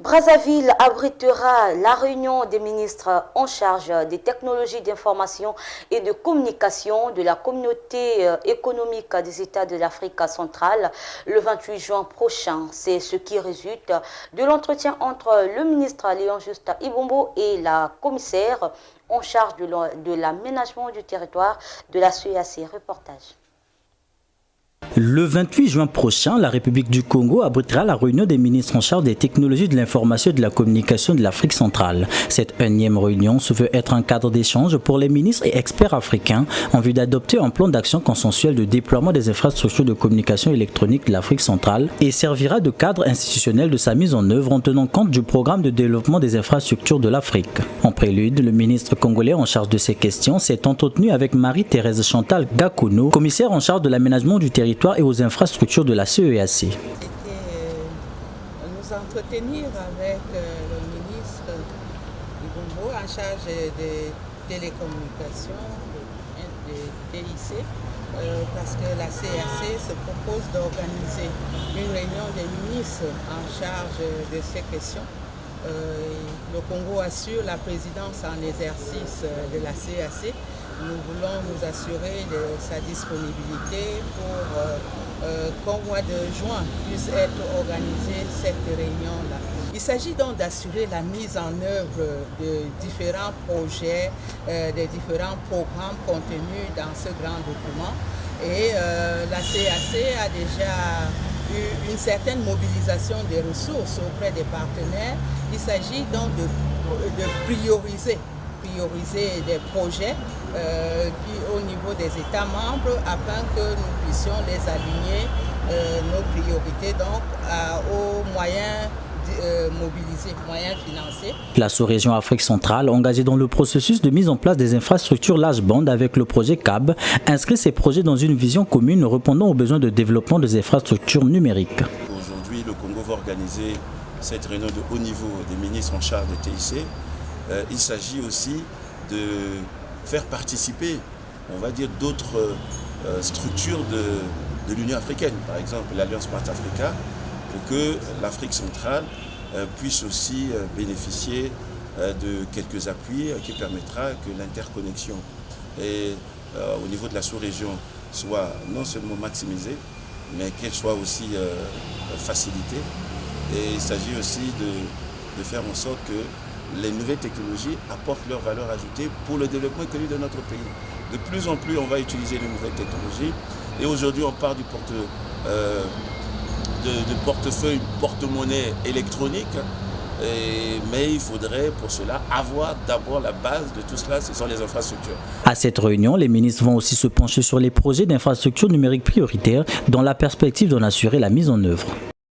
Brazzaville abritera la réunion des ministres en charge des technologies d'information et de communication de la communauté économique des États de l'Afrique centrale le 28 juin prochain. C'est ce qui résulte de l'entretien entre le ministre Léon Juste Ibombo et la commissaire en charge de l'aménagement du territoire de la CEAC. Reportage. Le 28 juin prochain, la République du Congo abritera la réunion des ministres en charge des technologies de l'information et de la communication de l'Afrique centrale. Cette énième réunion se veut être un cadre d'échange pour les ministres et experts africains en vue d'adopter un plan d'action consensuel de déploiement des infrastructures de communication électronique de l'Afrique centrale et servira de cadre institutionnel de sa mise en œuvre en tenant compte du programme de développement des infrastructures de l'Afrique. En prélude, le ministre congolais en charge de ces questions s'est entretenu avec Marie-Thérèse Chantal Gakono, commissaire en charge de l'aménagement du territoire et aux infrastructures de la CEAC. C'était nous entretenir avec le ministre Ibombo en charge des télécommunications, des TIC, parce que la CEAC se propose d'organiser une réunion des ministres en charge de ces questions. Le Congo assure la présidence en exercice de la CEAC. Nous voulons nous assurer de sa disponibilité pour qu'au mois de juin puisse être organisée cette réunion-là. Il s'agit donc d'assurer la mise en œuvre de différents projets, des différents programmes contenus dans ce grand document. Et la CEAC a déjà eu une certaine mobilisation des ressources auprès des partenaires. Il s'agit donc de prioriser des projets au niveau des États membres afin que nous puissions les aligner, nos priorités donc aux moyens mobilisés, moyens financiers. La sous-région Afrique centrale, engagée dans le processus de mise en place des infrastructures large bande avec le projet CAB, inscrit ces projets dans une vision commune répondant aux besoins de développement des infrastructures numériques. Aujourd'hui, le Congo va organiser cette réunion de haut niveau des ministres en charge des TIC. Il s'agit aussi de faire participer, on va dire, d'autres structures de l'Union africaine, par exemple l'Alliance Smart Africa, pour que l'Afrique centrale puisse aussi bénéficier de quelques appuis qui permettra que l'interconnexion au niveau de la sous-région soit non seulement maximisée, mais qu'elle soit aussi facilitée. Et il s'agit aussi de faire en sorte que les nouvelles technologies apportent leur valeur ajoutée pour le développement économique de notre pays. De plus en plus, on va utiliser les nouvelles technologies. Et aujourd'hui, on part du portefeuille, porte-monnaie électronique. Mais il faudrait pour cela avoir d'abord la base de tout cela, ce sont les infrastructures. À cette réunion, les ministres vont aussi se pencher sur les projets d'infrastructures numériques prioritaires dans la perspective d'en assurer la mise en œuvre.